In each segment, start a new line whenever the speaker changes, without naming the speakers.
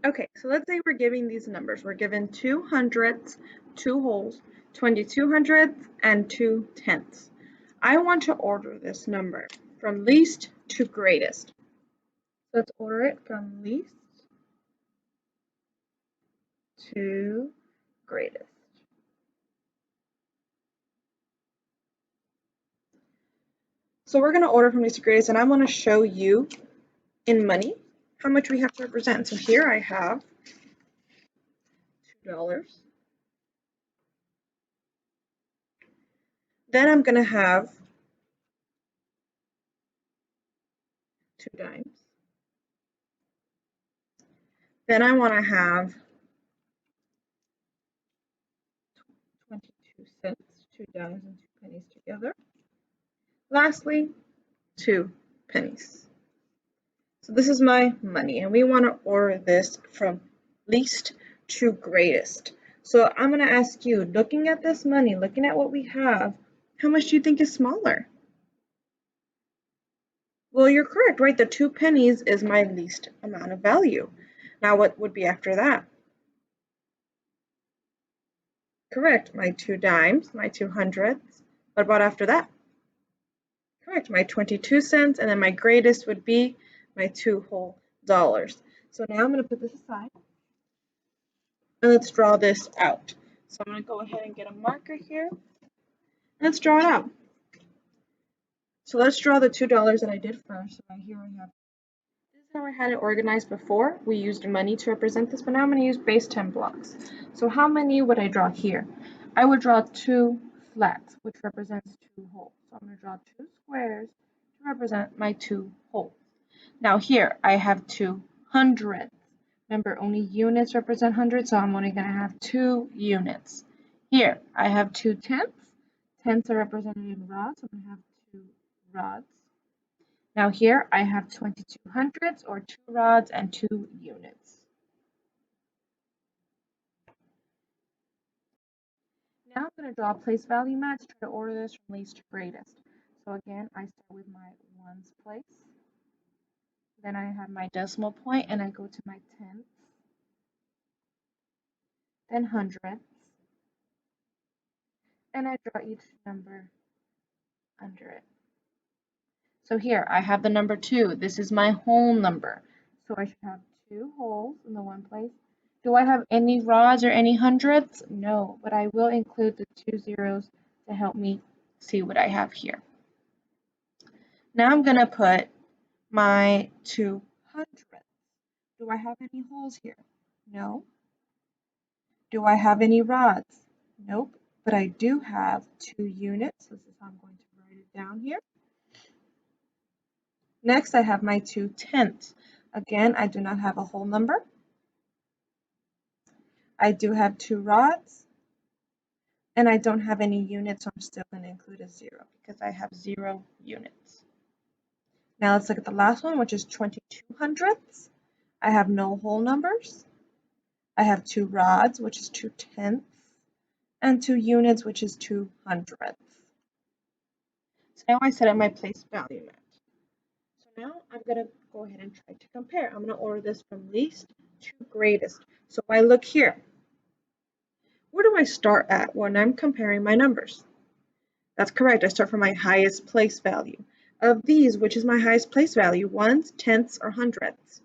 Okay, so let's say we're giving these numbers. We're given 2 hundredths, 2 wholes, 22 hundredths, and 2 tenths. I want to order this number from least to greatest. Let's order it from least to greatest. So we're going to order from least to greatest, and I want to show you in money how much we have to represent. So here I have $2. Then I'm going to have 2 dimes. Then I want to have 22 cents, 2 dimes and 2 pennies together. Lastly, 2 pennies. So this is my money, and we want to order this from least to greatest. So I'm going to ask you, looking at this money, looking at what we have, how much do you think is smaller? Well, you're correct, right? The 2 pennies is my least amount of value. Now, what would be after that? Correct, my 2 dimes, my 2 hundredths. What about after that? Correct, my 22 cents, and then my greatest would be my 2 whole dollars. So now I'm going to put this aside, and let's draw this out. So I'm going to go ahead and get a marker here, and let's draw it out. So let's draw the $2 that I did first. So right here I have, this is how I had it organized before. We used money to represent this, but now I'm going to use base 10 blocks. So how many would I draw here? I would draw 2 flats, which represents 2 wholes. So I'm going to draw 2 squares to represent my 2 wholes. Now here I have 2 hundredths. Remember, only units represent hundreds, so I'm only going to have 2 units. Here I have 2 tenths. Tenths are represented in rods, so I'm going to have 2 rods. Now here I have 22 hundredths, or 2 rods and 2 units. Now I'm going to draw a place value match, try to order this from least to greatest. So again, I start with my ones place. Then I have my decimal point, and I go to my tenths, then hundredths, and I draw each number under it. So here I have the number 2. This is my whole number. So I should have 2 wholes in the one place. Do I have any rods or any hundredths? No, but I will include the 2 zeros to help me see what I have here. Now I'm going to put my 2 hundredths. Do I have any holes here? No. Do I have any rods? Nope. But I do have 2 units. This is how I'm going to write it down here. Next, I have my 2 tenths. Again, I do not have a whole number. I do have 2 rods, and I don't have any units, so I'm still going to include a 0 because I have 0 units. Now let's look at the last one, which is 22 hundredths. I have no whole numbers. I have 2 rods, which is 2 tenths, and 2 units, which is 2 hundredths. So now I set up my place value match. So now I'm going to go ahead and try to compare. I'm going to order this from least to greatest. So if I look here, where do I start at when I'm comparing my numbers? That's correct. I start from my highest place value. Of these, which is my highest place value? Ones, tenths, or hundredths?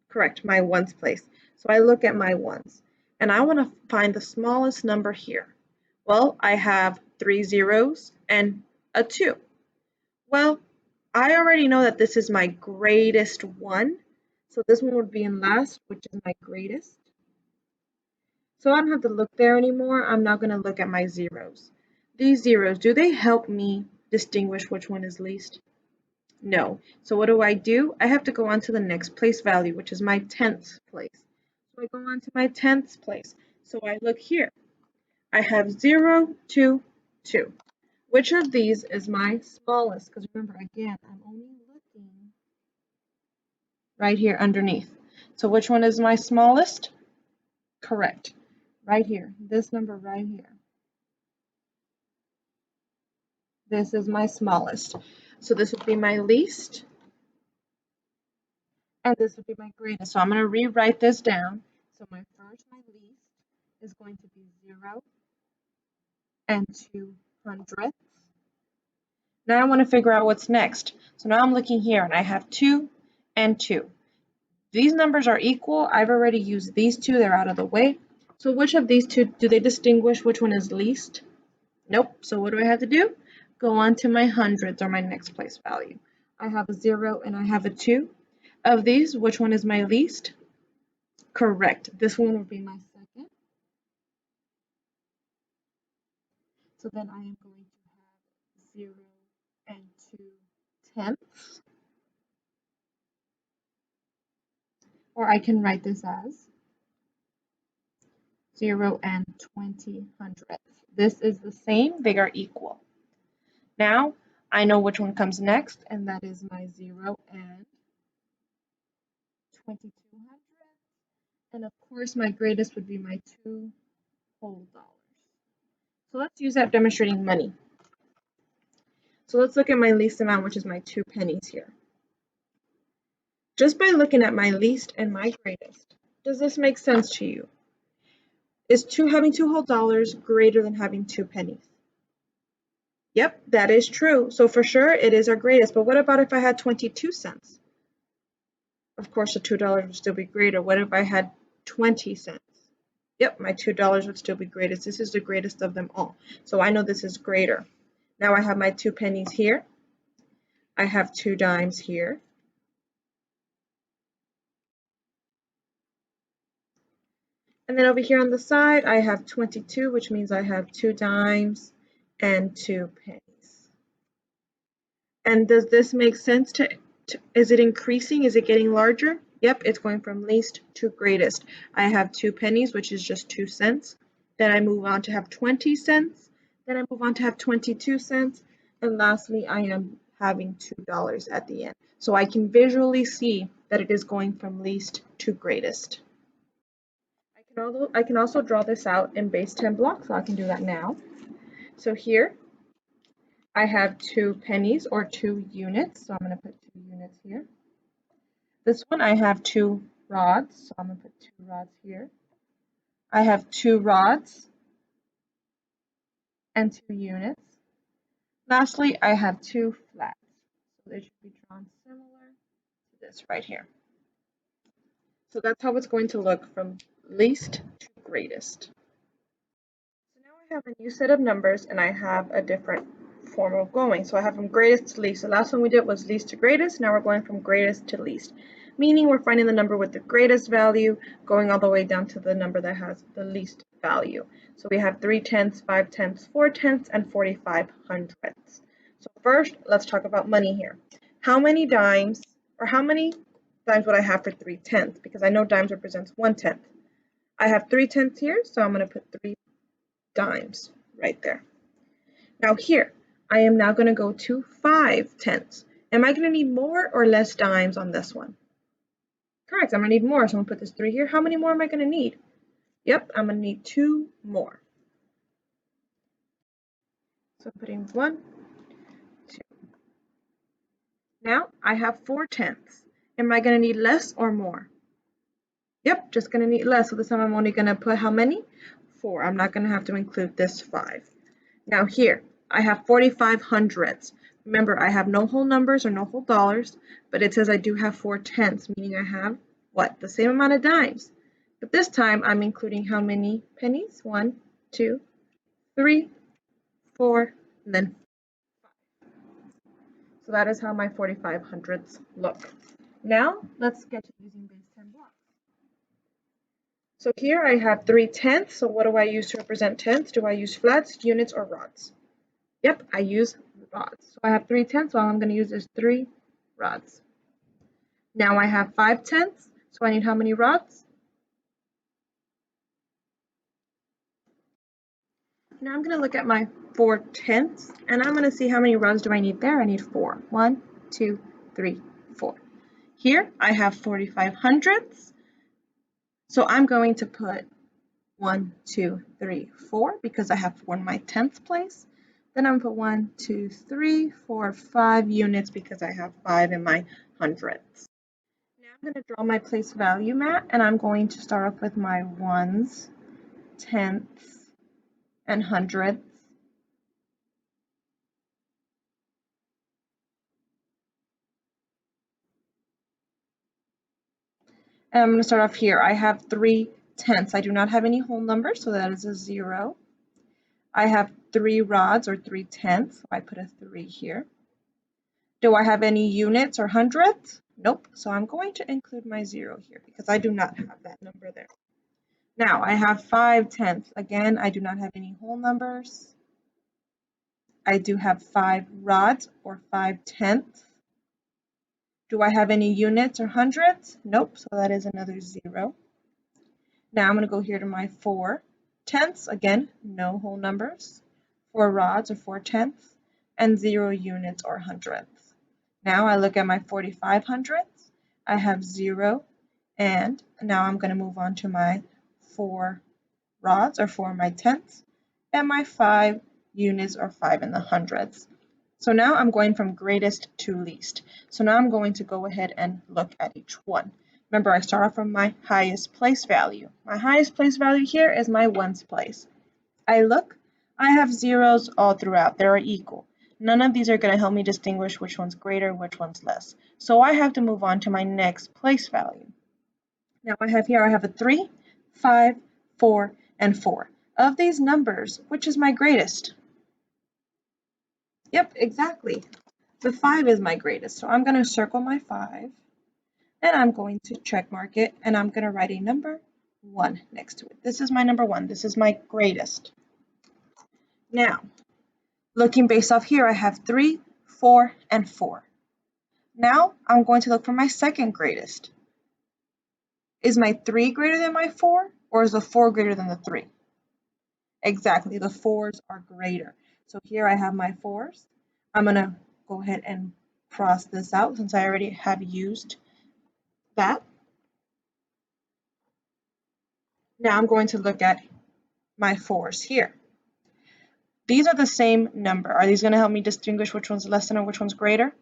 Correct, my ones place. So I look at my ones, and I want to find the smallest number here. Well, I have 3 zeros and a 2. Well, I already know that this is my greatest one. So this one would be in last, which is my greatest. So I don't have to look there anymore. I'm not going to look at my zeros. These zeros, do they help me distinguish which one is least? No. So what do? I have to go on to the next place value, which is my tenths place. So I go on to my tenths place. So I look here. I have 0, 2, 2. Which of these is my smallest? Because remember, again, I'm only looking right here underneath. So which one is my smallest? Correct. Right here. This number right here. This is my smallest. So this would be my least and this would be my greatest. So I'm going to rewrite this down. So my least is going to be 0 and 2 hundredths. Now I want to figure out what's next. So now I'm looking here and I have 2 and 2. These numbers are equal. I've already used these two. They're out of the way. So which of these two, do they distinguish which one is least? Nope. So what do I have to do? Go on to my hundreds, or my next place value. I have a 0 and I have a 2. Of these, which one is my least? Correct. This one would be my second. So then I am going to have 0 and 2 tenths. Or I can write this as 0 and 20 hundredths. This is the same. They are equal. Now I know which one comes next, and that is my 0 and 22 hundredths. And of course, my greatest would be my 2 whole dollars. So let's use that demonstrating money. So let's look at my least amount, which is my 2 pennies here. Just by looking at my least and my greatest, does this make sense to you? Is having 2 whole dollars greater than having 2 pennies? Yep, that is true. So for sure, it is our greatest. But what about if I had 22 cents? Of course, the $2 would still be greater. What if I had 20 cents? Yep, my $2 would still be greatest. This is the greatest of them all. So I know this is greater. Now I have my 2 pennies here. I have 2 dimes here. And then over here on the side, I have 22, which means I have 2 dimes and 2 pennies. And does this make sense is it increasing? Is it getting larger? Yep, it's going from least to greatest. I have 2 pennies, which is just 2 cents. Then I move on to have 20 cents. Then I move on to have 22 cents. And lastly, I am having $2 at the end. So I can visually see that it is going from least to greatest. I can also draw this out in base 10 blocks, so I can do that now. So here, I have 2 pennies or 2 units, so I'm going to put 2 units here. This one I have 2 rods, so I'm going to put 2 rods here. I have 2 rods and 2 units. Lastly, I have 2 flats, so they should be drawn similar to this right here. So that's how it's going to look from least to greatest. So now I have a new set of numbers and I have a different form of going. So I have from greatest to least. The last one we did was least to greatest. Now we're going from greatest to least, meaning we're finding the number with the greatest value going all the way down to the number that has the least value. So we have 3 tenths, 5 tenths, 4 tenths, and 45 hundredths. So first, let's talk about money here. How many dimes would I have for 3 tenths? Because I know dimes represents 1 tenth. I have 3 tenths here, so I'm going to put 3 dimes right there. Now here, I am now going to go to 5 tenths. Am I going to need more or less dimes on this one? Correct, I'm going to need more, so I'm going to put this 3 here. How many more am I going to need? Yep, I'm going to need 2 more. So I'm putting 1, 2. Now I have 4 tenths. Am I going to need less or more? Yep, just going to need less. So this time I'm only going to put how many? 4. I'm not going to have to include this 5. Now here, I have 45 hundredths. Remember, I have no whole numbers or no whole dollars, but it says I do have 4 tenths, meaning I have, what, the same amount of dimes. But this time I'm including how many pennies? 1, 2, 3, 4, and then 5. So that is how my 45 hundredths look. Now let's get to using base 10 blocks. So here I have 3 tenths. So what do I use to represent tenths? Do I use flats, units, or rods? Yep, I use rods. So I have 3 tenths, so all I'm going to use is 3 rods. Now I have 5 tenths, so I need how many rods? Now I'm going to look at my 4 tenths, and I'm going to see how many rods do I need there. I need 4. 1, 2, 3, 4. Here I have 45 hundredths, so I'm going to put 1, 2, 3, 4 because I have 4 in my tenth place. Then I'm going to put 1, 2, 3, 4, 5 units because I have 5 in my hundredths. Now I'm going to draw my place value mat, and I'm going to start off with my ones, tenths, and hundredths. And I'm going to start off here. I have 3 tenths. I do not have any whole numbers, so that is a 0. I have 3 rods, or 3 tenths, so I put a 3 here. Do I have any units or hundredths? Nope, so I'm going to include my 0 here because I do not have that number there. Now, I have 5 tenths. Again, I do not have any whole numbers. I do have 5 rods, or 5 tenths. Do I have any units or hundredths? Nope, so that is another 0. Now I'm going to go here to my 4 tenths. Again, no whole numbers. 4 rods, or 4 tenths, and 0 units or hundredths. Now I look at my 45 hundredths. I have 0, and now I'm going to move on to my 4 rods, or 4 my tenths, and my 5 units, or 5 in the hundredths. So now I'm going from greatest to least. So now I'm going to go ahead and look at each one. Remember, I start off from my highest place value. My highest place value here is my ones place. I look, I have zeros all throughout. They're equal. None of these are going to help me distinguish which one's greater, which one's less. So I have to move on to my next place value. Now I have a 3, 5, 4, and 4. Of these numbers, which is my greatest? Yep, exactly. The 5 is my greatest, so I'm going to circle my 5, and I'm going to check mark it, and I'm going to write a number 1 next to it. This is my number 1. This is my greatest. Now, looking based off here, I have 3, 4, and 4. Now, I'm going to look for my second greatest. Is my 3 greater than my 4, or is the 4 greater than the 3? Exactly, the 4s are greater. So here I have my 4s. I'm going to go ahead and cross this out since I already have used that. Now I'm going to look at my 4s here. These are the same number. Are these going to help me distinguish which one's less than or which one's greater?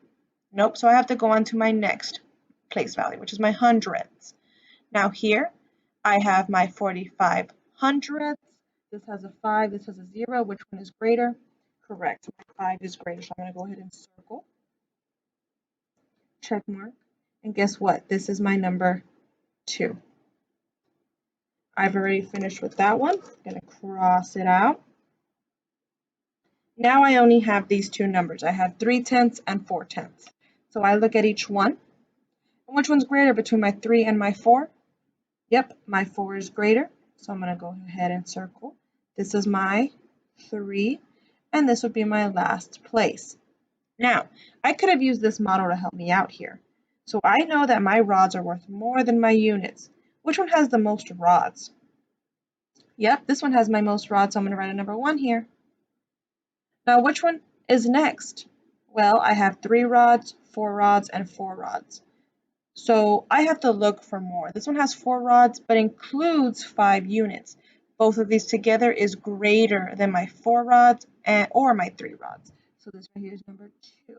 Nope, so I have to go on to my next place value, which is my hundredths. Now here, I have my 45 hundredths. This has a 5, this has a 0. Which one is greater? Correct, my 5 is greater, so I'm going to go ahead and circle, check mark, and guess what? This is my number 2. I've already finished with that one. I'm going to cross it out. Now I only have these two numbers. I have 3 tenths and 4 tenths. So I look at each one. And which one's greater between my 3 and my 4? Yep, my 4 is greater. So I'm going to go ahead and circle. This is my 3, and this would be my last place. Now, I could have used this model to help me out here. So I know that my rods are worth more than my units. Which one has the most rods? Yep, this one has my most rods, so I'm going to write a number 1 here. Now, which one is next? Well, I have 3 rods, 4 rods, and 4 rods. So I have to look for more. This one has 4 rods, but includes 5 units. Both of these together is greater than my 4 rods or my 3 rods. So this right here is number 2.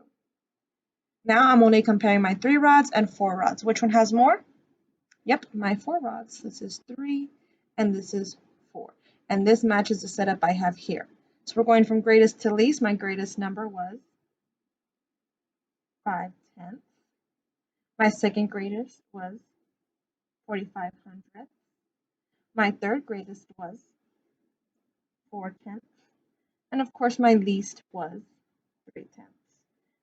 Now I'm only comparing my 3 rods and 4 rods. Which one has more? Yep, my 4 rods. This is 3 and this is 4. And this matches the setup I have here. So we're going from greatest to least. My greatest number was 5 tenths. My second greatest was 45 hundredths. My third greatest was 4 tenths. And of course, my least was 3 tenths.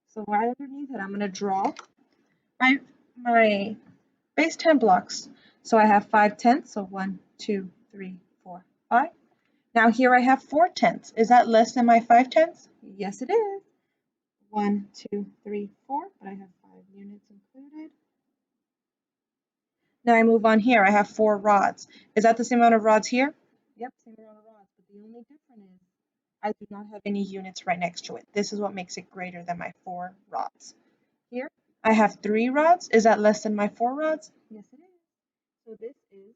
So right underneath it, I'm going to draw my base 10 blocks. So I have 5 tenths. So 1, 2, 3, 4, 5. Now here I have 4 tenths. Is that less than my 5 tenths? Yes, it is. 1, 2, 3, 4, but I have 5 units included. Now I move on here. I have 4 rods. Is that the same amount of rods here? Yep, same amount of rods, but the only difference is I do not have any units right next to it. This is what makes it greater than my 4 rods. Here, I have 3 rods. Is that less than my 4 rods? Yes, it is. So this is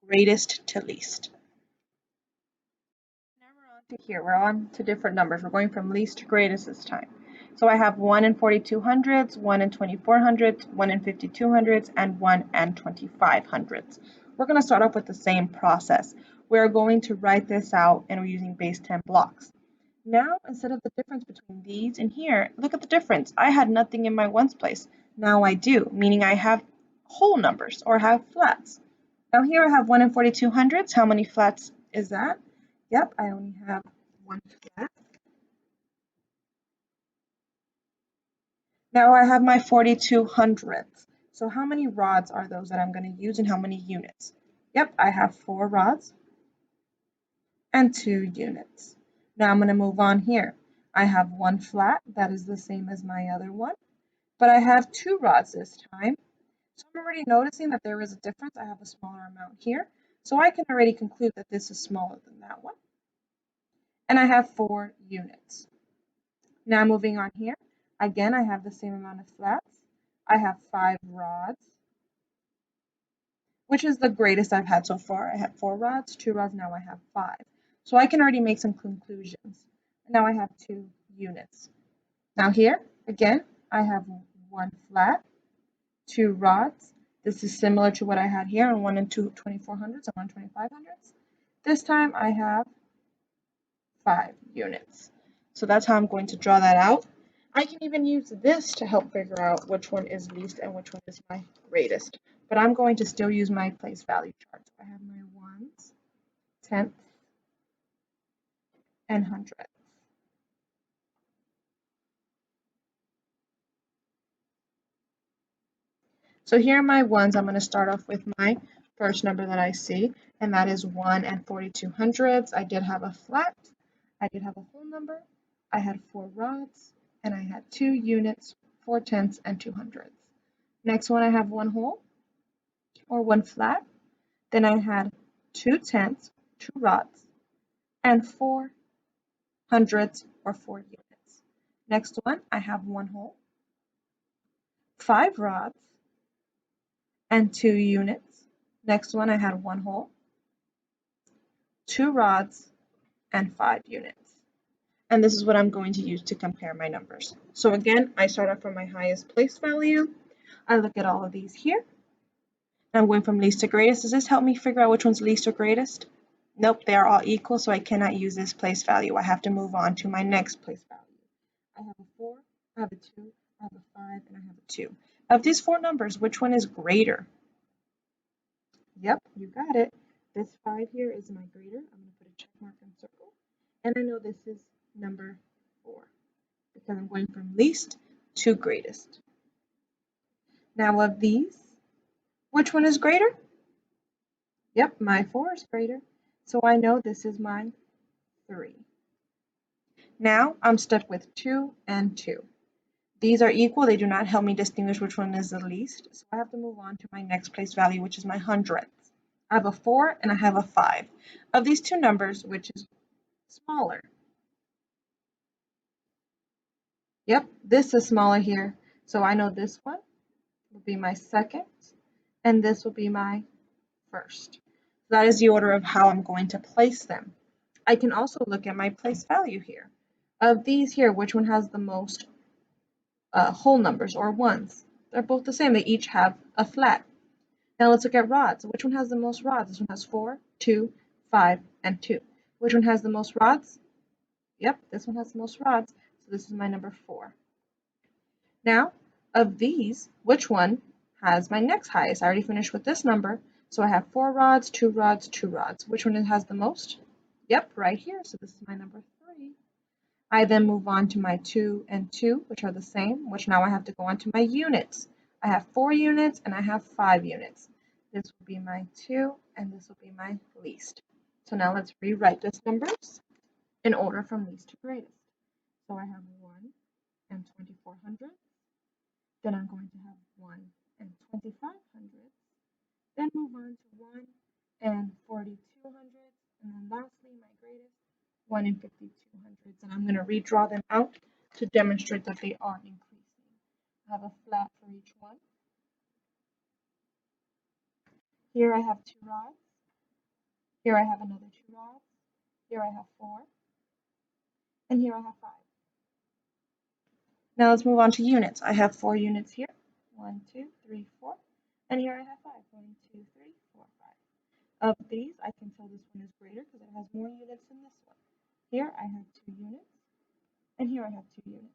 greatest to least. Now we're on to here. We're on to different numbers. We're going from least to greatest this time. So I have 1 and 42 hundredths, 1 and 24 hundredths, 1 and 52 hundredths, and 1 and 25 hundredths. We're going to start off with the same process. We're going to write this out and we're using base 10 blocks. Now, instead of the difference between these and here, look at the difference. I had nothing in my ones place. Now I do, meaning I have whole numbers or have flats. Now here I have 1 and 42 hundredths. How many flats is that? Yep, I only have one flat. Now I have my 42 hundredths. So how many rods are those that I'm going to use and how many units? Yep, I have 4 rods and 2 units. Now I'm going to move on here. I have one flat, that is the same as my other one, but I have 2 rods this time. So I'm already noticing that there is a difference. I have a smaller amount here, so I can already conclude that this is smaller than that one. And I have 4 units. Now moving on here, again I have the same amount of flats. I have 5 rods, which is the greatest I've had so far. I had 4 rods, 2 rods, now I have 5. So I can already make some conclusions. Now I have 2 units. Now here, again, I have 1 flat, 2 rods. This is similar to what I had here on 1 and 2 24 hundredths and 1 25 hundredths. This time I have 5 units. So that's how I'm going to draw that out. I can even use this to help figure out which one is least and which one is my greatest. But I'm going to still use my place value chart. So I have my ones, tenths, and hundredths. So here are my ones. I'm going to start off with my first number that I see, and that is 1 and 42 hundredths. I did have a flat. I did have a whole number. I had 4 rods, and I had 2 units, 4 tenths, and 2 hundredths. Next one, I have 1 whole, or 1 flat. Then I had 2 tenths, 2 rods, and 4 hundredths, or 4 units. Next one, I have 1 whole, 5 rods, and 2 units. Next one, I had 1 whole, 2 rods, and 5 units. And this is what I'm going to use to compare my numbers. So again, I start off from my highest place value. I look at all of these here. I'm going from least to greatest. Does this help me figure out which one's least or greatest? Nope, they are all equal, so I cannot use this place value. I have to move on to my next place value. I have a 4, I have a 2, I have a 5, and I have a 2. Of these 4 numbers, which one is greater? Yep, you got it. This 5 here is my greater. I'm going to put a check mark and circle. And I know this is number 4 because I'm going from least to greatest. Now of these, which one is greater? Yep, my 4 is greater. So I know this is my 3. Now I'm stuck with 2 and 2. These are equal. They do not help me distinguish which one is the least. So I have to move on to my next place value, which is my hundredths. I have a 4 and I have a 5. Of these 2 numbers, which is smaller? Yep, this is smaller here. So I know this one will be my second, and this will be my first. That is the order of how I'm going to place them. I can also look at my place value here. Of these here, which one has the most whole numbers or ones? They're both the same. They each have a flat. Now let's look at rods. Which one has the most rods? This one has 4, 2, 5, and 2. Which one has the most rods? Yep, this one has the most rods. So this is my number 4. Now, of these, which one has my next highest? I already finished with this number. So I have 4 rods, 2 rods, 2 rods. Which one has the most? Yep, right here. So this is my number 3. I then move on to my 2 and 2, which are the same, which now I have to go on to my units. I have 4 units and I have 5 units. This will be my 2 and this will be my least. So now let's rewrite these numbers in order from least to greatest. So I have 1 and 24 hundredths. Then I'm going to have 1 and 25 hundredths. Then move on to 1 and 42 hundredths. And then lastly, my greatest, 1 and 52 hundredths. And I'm going to redraw them out to demonstrate that they are increasing. I have a flat for each one. Here I have 2 rods. Here I have another 2 rods. Here I have 4. And here I have 5. Now let's move on to units. I have 4 units here. 1, 2, 3, 4. And here I have 5. 1, 2, 3, 4, 5. Of these, I can tell this one is greater because it has more units than this one. Here I have 2 units, and here I have 2 units.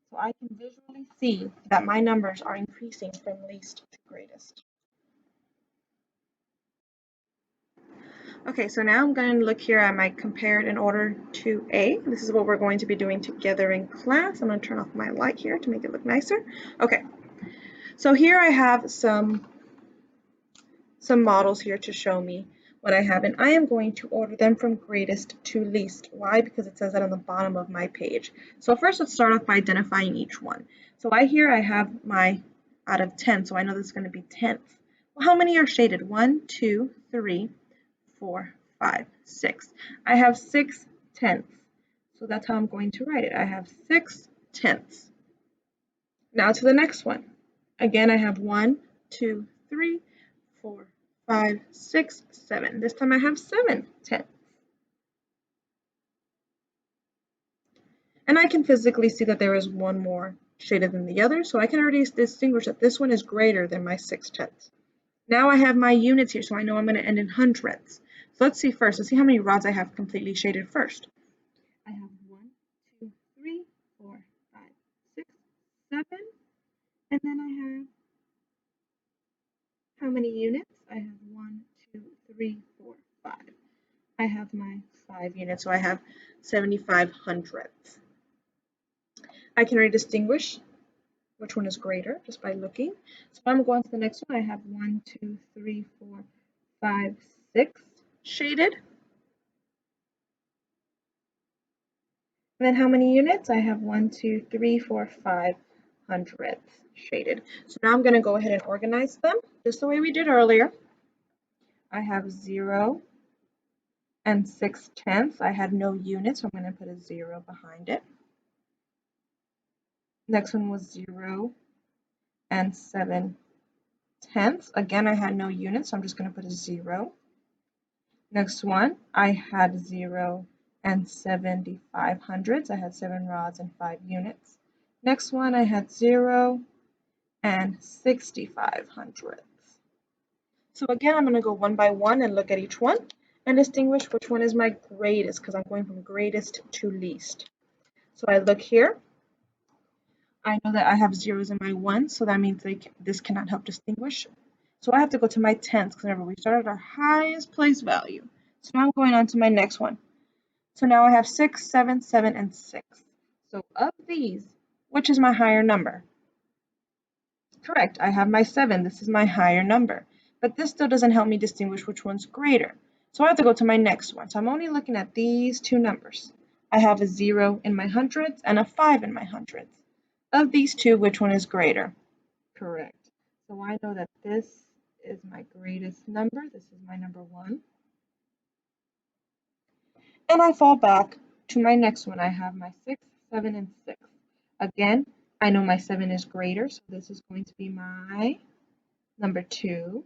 So I can visually see that my numbers are increasing from least to greatest. Okay, so now I'm going to look here at my compared in order to A. This is what we're going to be doing together in class. I'm going to turn off my light here to make it look nicer. Okay, so here I have some models here to show me what I have, and I am going to order them from greatest to least. Why? Because it says that on the bottom of my page. So first, let's start off by identifying each one. So I have my out of 10, so I know this is going to be tenths. Well, how many are shaded? 1, 2, 3, 4, 5, 6. I have 6 tenths. So that's how I'm going to write it. I have 6 tenths. Now to the next one. Again, I have 1, 2, 3, 4, 5, 6, 7. This time I have 7 tenths. And I can physically see that there is one more shaded than the other, so I can already distinguish that this one is greater than my 6 tenths. Now I have my units here, so I know I'm going to end in hundredths. So let's see first. Let's see how many rods I have completely shaded first. I have 1, 2, 3, 4, 5, 6, 7. And then I have how many units? I have 1, 2, 3, 4, 5. I have my 5 units, so I have 75 hundredths. I can already distinguish which one is greater just by looking. So I'm going to the next one. I have 1, 2, 3, 4, 5, 6 shaded. And then how many units? I have 1, 2, 3, 4, 5 hundredths shaded. So now I'm going to go ahead and organize them just the way we did earlier. I have 0 and 6 tenths. I had no units, so I'm going to put a 0 behind it. Next one was 0 and 7 tenths. Again, I had no units, so I'm just going to put a 0. Next one, I had 0 and 75 hundredths. I had 7 rods and 5 units. Next one, I had 0 and 65 hundredths. So again, I'm going to go one by one and look at each one and distinguish which one is my greatest, because I'm going from greatest to least. So I look here. I know that I have zeros in my ones, so that means this cannot help distinguish. So I have to go to my tenths, because remember, we started our highest place value. So now I'm going on to my next one. So now I have 6, 7, 7, and 6. So of these, which is my higher number? Correct, I have my 7. This is my higher number. But this still doesn't help me distinguish which one's greater. So I have to go to my next one. So I'm only looking at these two numbers. I have a 0 in my hundredths and a 5 in my hundredths. Of these two, which one is greater? Correct. So I know that this is my greatest number. This is my number 1. And I fall back to my next one. I have my 6, 7, and 6. Again, I know my 7 is greater, so this is going to be my number 2.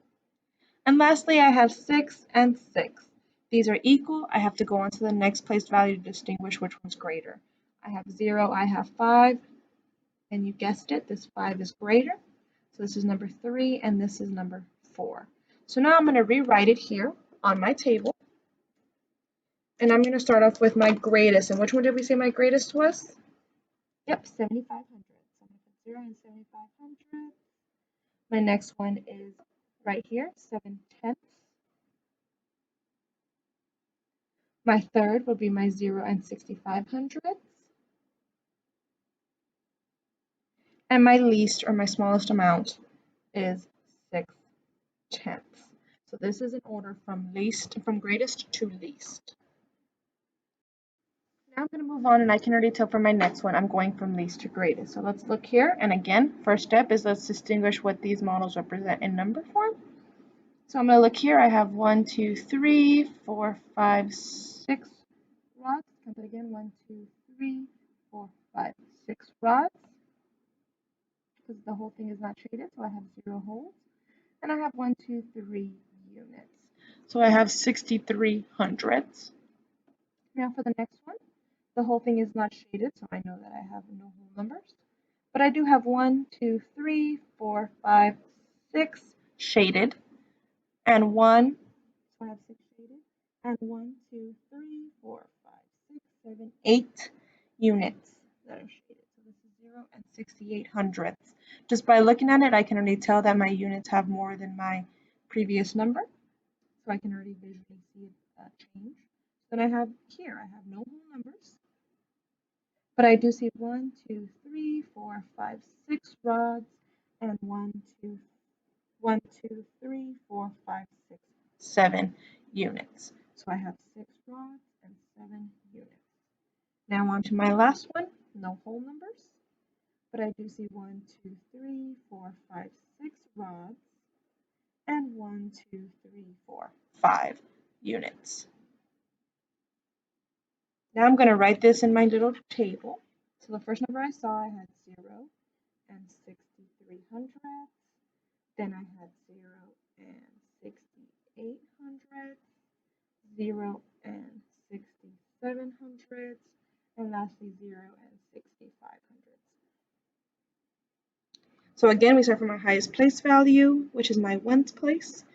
And lastly, I have 6 and 6. These are equal. I have to go on to the next place value to distinguish which one's greater. I have 0, I have 5, and you guessed it, this 5 is greater. So this is number 3, and this is number 4. So now I'm going to rewrite it here on my table. And I'm going to start off with my greatest. And which one did we say my greatest was? Yep, 7,500. So I'm going to put 0 and 7,500. My next one is right here, 7 tenths. My third will be my 0 and 65 hundredths. And my least, or my smallest amount, is 6 tenths. So this is in order from greatest to least. Now I'm going to move on, and I can already tell from my next one I'm going from least to greatest. So let's look here, and again, first step is let's distinguish what these models represent in number form. So I'm going to look here. I have 1, 2, 3, 4, 5, 6 rods. Count it again. 1, 2, 3, 4, 5, 6 rods. Because the whole thing is not shaded, so I have 0 holes. And I have 1, 2, 3 units. So I have 63 hundredths. Now for the next one, the whole thing is not shaded, so I know that I have no whole numbers. But I do have 1, 2, 3, 4, 5, 6 shaded, and 1, so I have 6 shaded, and 1, 2, 3, 4, 5, 6, 7, 8 units that are shaded. So this is 0 and 68 hundredths. Just by looking at it, I can already tell that my units have more than my previous number. So I can already visually see a change. Then I have here, I have no whole numbers, but I do see 1, 2, 3, 4, 5, 6 rods, and 1, 2, 3, 4, 5, 6, 7 units. So I have 6 rods and 7 units. Now on to my last one, no whole numbers, but I do see 1, 2, 3, 4, 5, 6 rods, and 1, 2, 3, 4, 5 units. Now I'm going to write this in my little table. So the first number I saw, I had 0 and 6,300. Then I had 0 and 6,800, 0 and 6,700, and lastly 0 and 6,500. So again, we start from our highest place value, which is my ones place.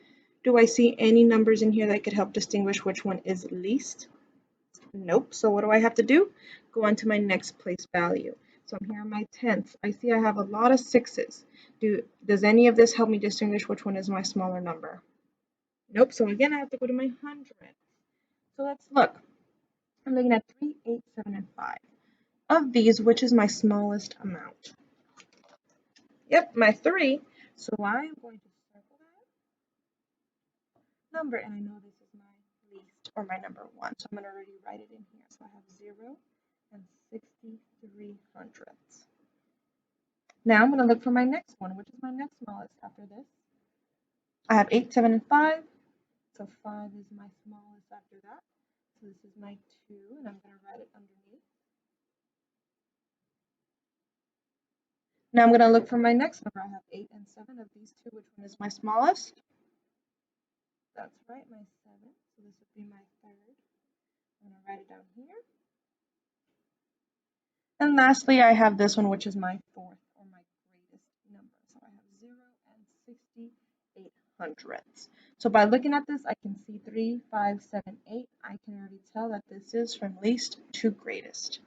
Do I see any numbers in here that could help distinguish which one is least? Nope. So what do I have to do? Go on to my next place value. So I'm here on my tenths. I see I have a lot of 6s. Does any of this help me distinguish which one is my smaller number? Nope. So again, I have to go to my hundredths. So let's look. I'm looking at 3, 8, 7, and 5. Of these, which is my smallest amount? Yep, my 3. So I'm going to circle that number, and I know this is my least, or my number 1. So I'm going to already write it in here. So I have 0 and 6,3 hundredths. Now I'm going to look for my next one, which is my next smallest after this. I have 8, 7, and 5. So 5 is my smallest after that. So this is my 2, and I'm going to write it underneath. Now I'm going to look for my next number. I have 8 and 7 of these two. Which one is my smallest? That's right, my 7. So this would be my third. I'm going to write it down here. And lastly, I have this one, which is my fourth, or my greatest number. So I have 0 and 6,8 hundredths. So by looking at this, I can see 3, 5, 7, 8. I can already tell that this is from least to greatest.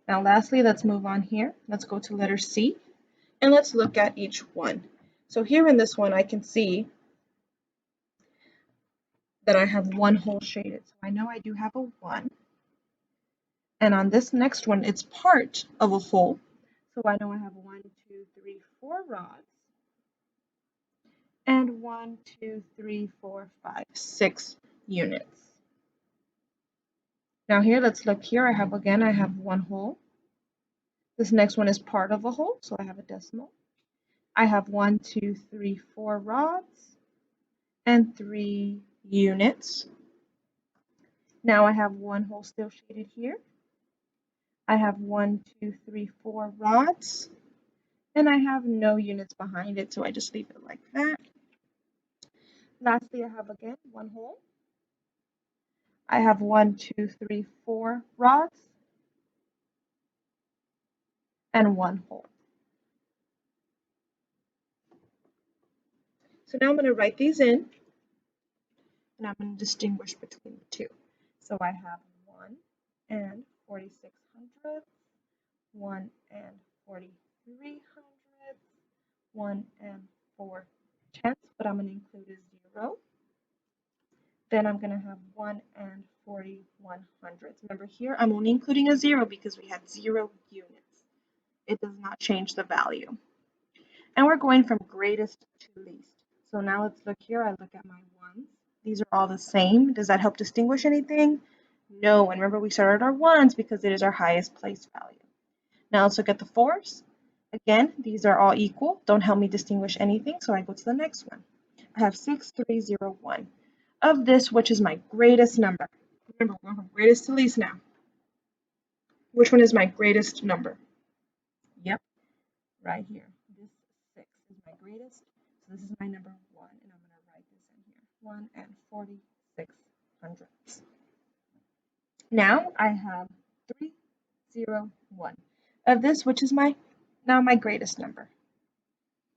Now lastly, let's move on here. Let's go to letter C, and let's look at each one. So here in this one, I can see that I have one whole shaded. So I know I do have a 1. And on this next one, it's part of a whole. So I know I have 1, 2, 3, 4 rods. And 1, 2, 3, 4, 5, 6 units. Now here, let's look here. I have one whole. This next one is part of a whole, so I have a decimal. I have 1, 2, 3, 4 rods and 3 units. Now I have one whole still shaded here. I have 1, 2, 3, 4 rods, and I have no units behind it, so I just leave it like that. Lastly, I have again one whole. I have 1, 2, 3, 4 rods and one whole. So now I'm going to write these in, and I'm going to distinguish between the two. So I have 1 and 4,600, 1 and 4,300, 1 and 4 tenths, but I'm going to include a 0. Then I'm going to have 1 and 41 hundredths. Remember here, I'm only including a 0 because we had 0 units. It does not change the value. And we're going from greatest to least. So now let's look here. I look at my ones. These are all the same. Does that help distinguish anything? No. And remember, we started our ones because it is our highest place value. Now let's look at the fours. Again, these are all equal. Don't help me distinguish anything. So I go to the next one. I have 6,301. Of this, which is my greatest number? Remember, we're going from greatest to least now. Which one is my greatest number? Yep, right here. This 6 is my greatest. So this is my number 1, and I'm going to write this in here. 1 and 46 hundredths. Now I have 301 of this, which is my Now my greatest number.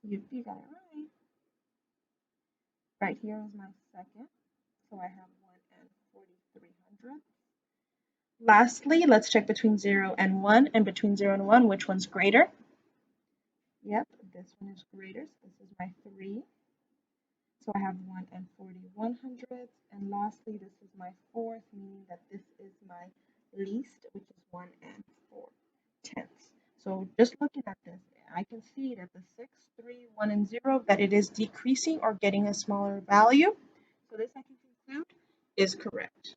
You got it right. Right here is my second. So I have 1 and 4300. Lastly, let's check between 0 and 1. And between 0 and 1, which one's greater? Yep, this one is greater. So this is my 3. So I have 1 and 4100. And lastly, this is my 4th, meaning that this is my least, which is 1 and 4/10. So just looking at this, I can see that the 6, 3, 1, and 0, that it is decreasing or getting a smaller value. So this I can conclude is correct.